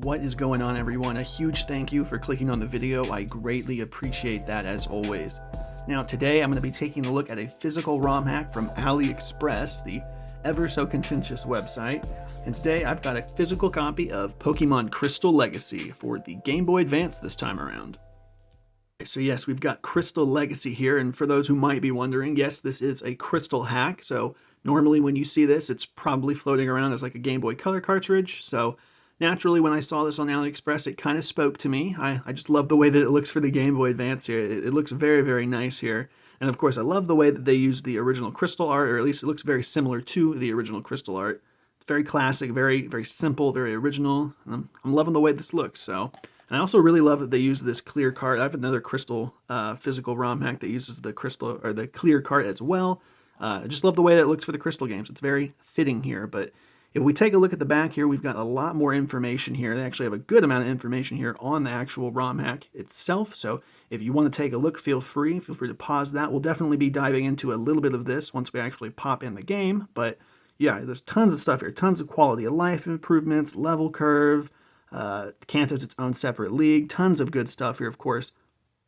What is going on, everyone? A huge thank you for clicking on the video. I greatly appreciate that, as always. Now today I'm going to be taking a look at a physical ROM hack from AliExpress, the ever so contentious website. And today I've got a physical copy of Pokemon Crystal Legacy for the Game Boy Advance this time around. So yes, we've got Crystal Legacy here, and for those who might be wondering, yes, this is a crystal hack. So normally when you see this, it's probably floating around as like a Game Boy Color cartridge. So naturally, when I saw this on AliExpress, it kind of spoke to me. I just love the way that it looks for the Game Boy Advance here. It looks very, very nice here. And of course, I love the way that they use the original crystal art, or at least it looks very similar to the original crystal art. It's very classic, very, very simple, very original. I'm loving the way this looks. And I also really love that they use this clear card. I have another crystal physical ROM hack that uses the crystal or the clear card as well. I just love the way that it looks for the crystal games. It's very fitting here. But if we take a look at the back here, we've got a lot more information here. They actually have a good amount of information here on the actual ROM hack itself. So if you want to take a look, feel free to pause that. We'll definitely be diving into a little bit of this once we actually pop in the game. But yeah, there's tons of stuff here, tons of quality of life improvements, level curve. Kanto's its own separate league, tons of good stuff here, of course,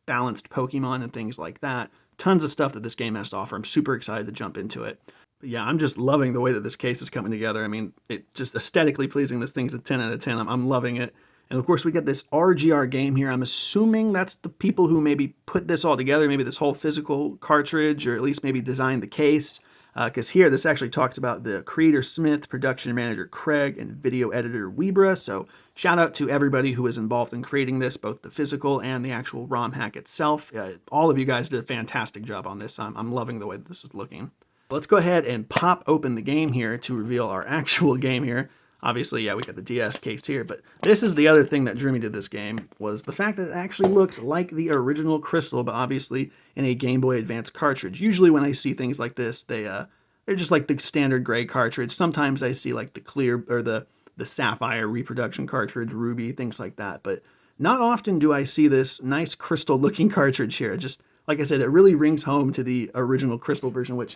balanced Pokemon and things like that. Tons of stuff that this game has to offer. I'm super excited to jump into it. But yeah, I'm just loving the way that this case is coming together. I mean, it's just aesthetically pleasing. This thing's a 10 out of 10. I'm loving it. And of course, we get this RGR game here. I'm assuming that's the people who maybe put this all together, maybe this whole physical cartridge, or at least maybe designed the case. Because here, this actually talks about the creator Smith, production manager Craig, and video editor Webra. So shout out to everybody who was involved in creating this, both the physical and the actual ROM hack itself. All of you guys did a fantastic job on this. I'm loving the way that this is looking. Let's go ahead and pop open the game here to reveal our actual game here. Obviously, yeah, we got the DS case here, but this is the other thing that drew me to this game, was the fact that it actually looks like the original Crystal, but obviously in a Game Boy Advance cartridge. Usually when I see things like this, they're just like the standard gray cartridge. Sometimes I see like the clear, or the Sapphire reproduction cartridge, Ruby, things like that, but not often do I see this nice crystal looking cartridge here. Just, like I said, it really rings home to the original Crystal version, which,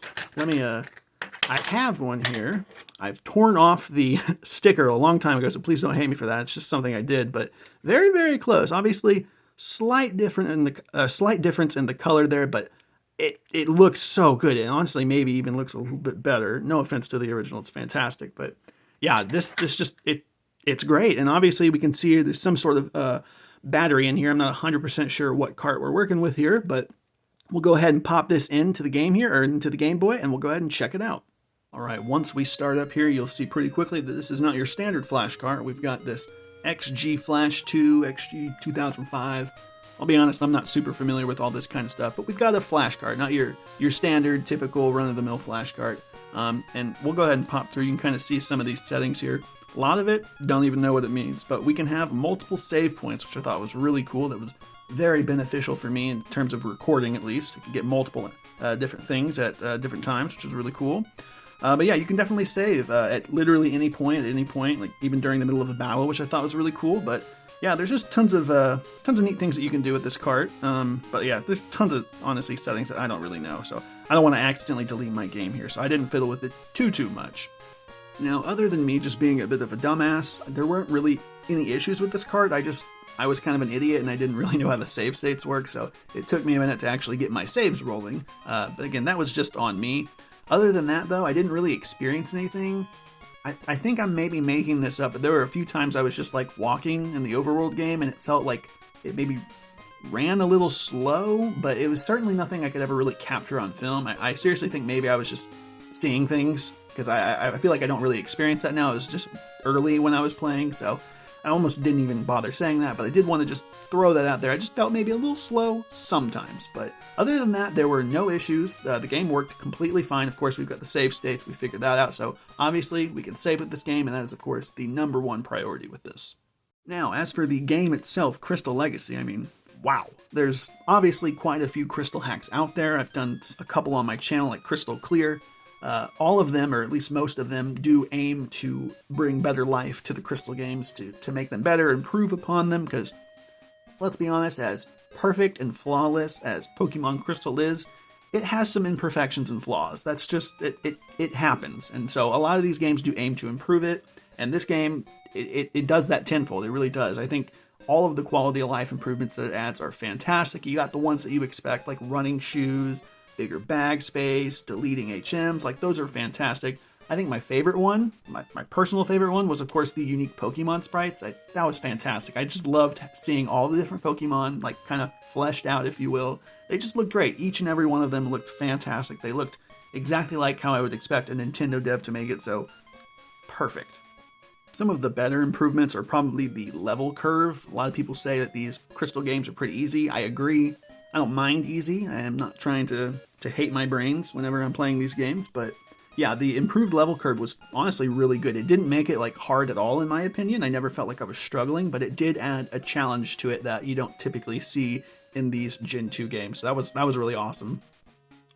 I have one here. I've torn off the sticker a long time ago, so please don't hate me for that. It's just something I did, but very, very close. Obviously, slight difference in the color there, but it looks so good. And honestly, maybe even looks a little bit better. No offense to the original, it's fantastic, but yeah, this just it's great. And obviously, we can see there's some sort of battery in here. I'm not 100% sure what cart we're working with here, but we'll go ahead and pop this into the game here, or into the Game Boy, and we'll go ahead and check it out. All right, once we start up here, you'll see pretty quickly that this is not your standard flash cart. We've got this XG Flash 2, XG 2005. I'll be honest, I'm not super familiar with all this kind of stuff, but we've got a flash cart, not your standard, typical, run-of-the-mill flash cart. And we'll go ahead and pop through. You can kind of see some of these settings here. A lot of it, don't even know what it means, but we can have multiple save points, which I thought was really cool. That was very beneficial for me in terms of recording, at least. I could get multiple different things at different times, which is really cool. But yeah, you can definitely save at literally any point, like even during the middle of a battle, which I thought was really cool. But yeah, there's just tons of neat things that you can do with this cart. But yeah, there's tons of, honestly, settings that I don't really know. So I don't want to accidentally delete my game here, so I didn't fiddle with it too much. Now, other than me just being a bit of a dumbass, there weren't really any issues with this cart. I was kind of an idiot and I didn't really know how the save states work, so it took me a minute to actually get my saves rolling. But again, that was just on me. Other than that, though, I didn't really experience anything. I think I'm maybe making this up, but there were a few times I was just like walking in the overworld game and it felt like it maybe ran a little slow, but it was certainly nothing I could ever really capture on film. I seriously think maybe I was just seeing things, because I feel like I don't really experience that now. It was just early when I was playing, so I almost didn't even bother saying that, but I did want to just throw that out there. I just felt maybe a little slow sometimes, but other than that, there were no issues. The game worked completely fine. Of course, we've got the save states. We figured that out, so obviously we can save with this game, and that is, of course, the #1 priority with this. Now, as for the game itself, Crystal Legacy, I mean, wow. There's obviously quite a few crystal hacks out there. I've done a couple on my channel, like Crystal Clear. All of them, or at least most of them, do aim to bring better life to the Crystal games, to make them better, improve upon them, because, let's be honest, as perfect and flawless as Pokemon Crystal is, it has some imperfections and flaws. That's just, it happens. And so a lot of these games do aim to improve it, and this game, it does that tenfold. It really does. I think all of the quality of life improvements that it adds are fantastic. You got the ones that you expect, like running shoes, bigger bag space, deleting HMs, like those are fantastic. I think my favorite one, my personal favorite one, was of course the unique Pokemon sprites. That was fantastic. I just loved seeing all the different Pokemon, like kind of fleshed out, if you will. They just looked great. Each and every one of them looked fantastic. They looked exactly like how I would expect a Nintendo dev to make it, so perfect. Some of the better improvements are probably the level curve. A lot of people say that these Crystal games are pretty easy. I agree. I don't mind easy. I am not trying to hate my brains whenever I'm playing these games, but yeah, the improved level curve was honestly really good. It didn't make it like hard at all in my opinion. I never felt like I was struggling, but it did add a challenge to it that you don't typically see in these Gen 2 games. So that was really awesome.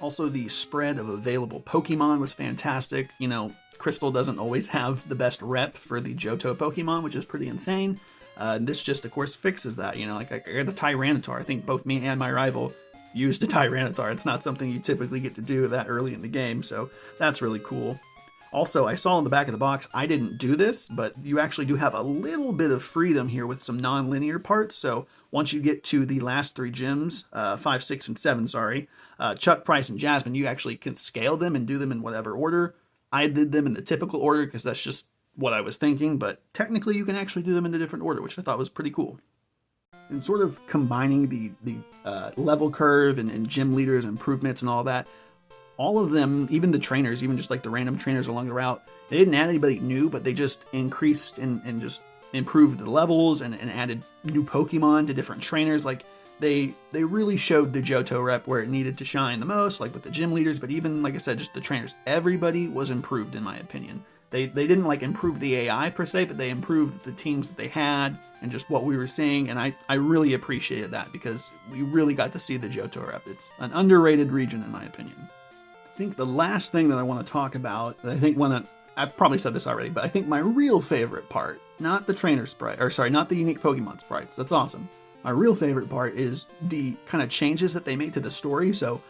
Also, the spread of available Pokemon was fantastic. You know, Crystal doesn't always have the best rep for the Johto Pokemon, which is pretty insane. This just, of course, fixes that. You know, like I got a Tyranitar. I think both me and my rival used a Tyranitar. It's not something you typically get to do that early in the game, so that's really cool. Also, I saw on the back of the box, I didn't do this, but you actually do have a little bit of freedom here with some non-linear parts. So once you get to the last 3 gyms, 5, 6, and 7, sorry, Chuck, Price, and Jasmine, you actually can scale them and do them in whatever order. I did them in the typical order because that's just what I was thinking, but technically you can actually do them in a different order, which I thought was pretty cool. And sort of combining the level curve and gym leaders improvements and all that, all of them, even the trainers, even just like the random trainers along the route, they didn't add anybody new, but they just increased and just improved the levels and added new Pokemon to different trainers. Like they really showed the Johto rep where it needed to shine the most, like with the gym leaders, but even, like I said, just the trainers. Everybody was improved in my opinion. They didn't like improve the AI per se, but they improved the teams that they had and just what we were seeing, and I really appreciated that because we really got to see the Johto rep. It's an underrated region in my opinion. I think the last thing that I want to talk about, I've probably said this already, but I think my real favorite part, not the trainer sprite, or sorry, not the unique Pokemon sprites, that's awesome. My real favorite part is the kind of changes that they made to the story. So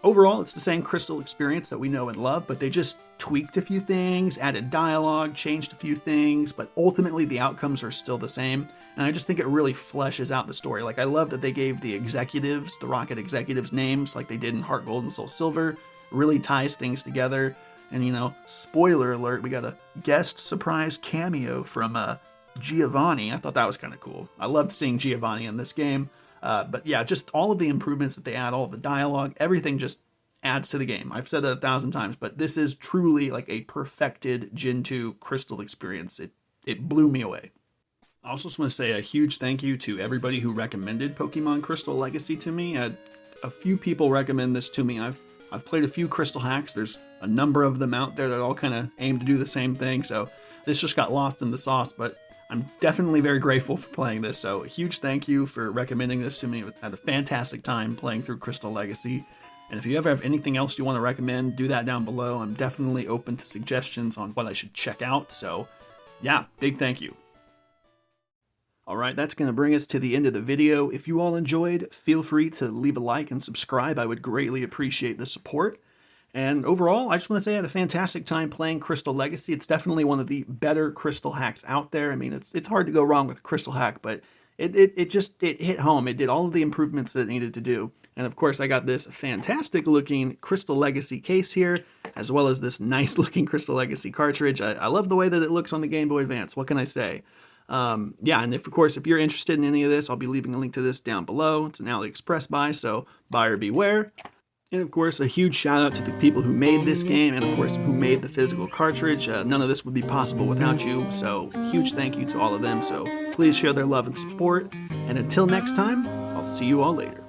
overall, it's the same Crystal experience that we know and love, but they just tweaked a few things, added dialogue, changed a few things, but ultimately the outcomes are still the same. And I just think it really fleshes out the story. Like, I love that they gave the executives, the Rocket executives, names like they did in Heart Gold and Soul Silver. Really ties things together. And, you know, spoiler alert, we got a guest surprise cameo from Giovanni. I thought that was kind of cool. I loved seeing Giovanni in this game. But yeah, just all of the improvements that they add, all of the dialogue, everything just adds to the game. I've said that 1,000 times, but this is truly like a perfected Gen 2 Crystal experience. It blew me away. I also just want to say a huge thank you to everybody who recommended Pokemon Crystal Legacy to me. A few people recommend this to me. I've played a few Crystal hacks. There's a number of them out there that all kind of aim to do the same thing. So this just got lost in the sauce, but I'm definitely very grateful for playing this. So a huge thank you for recommending this to me. I had a fantastic time playing through Crystal Legacy. And if you ever have anything else you want to recommend, do that down below. I'm definitely open to suggestions on what I should check out. So yeah, big thank you. Alright, that's going to bring us to the end of the video. If you all enjoyed, feel free to leave a like and subscribe. I would greatly appreciate the support. And overall, I just want to say I had a fantastic time playing Crystal Legacy. It's definitely one of the better Crystal hacks out there. I mean, it's hard to go wrong with a Crystal hack, but it hit home. It did all of the improvements that it needed to do. And of course, I got this fantastic looking Crystal Legacy case here, as well as this nice looking Crystal Legacy cartridge. I love the way that it looks on the Game Boy Advance. What can I say? Yeah, and of course, if you're interested in any of this, I'll be leaving a link to this down below. It's an AliExpress buy, so buyer beware. And of course, a huge shout out to the people who made this game, and of course, who made the physical cartridge. None of this would be possible without you, so huge thank you to all of them. So please share their love and support. And until next time, I'll see you all later.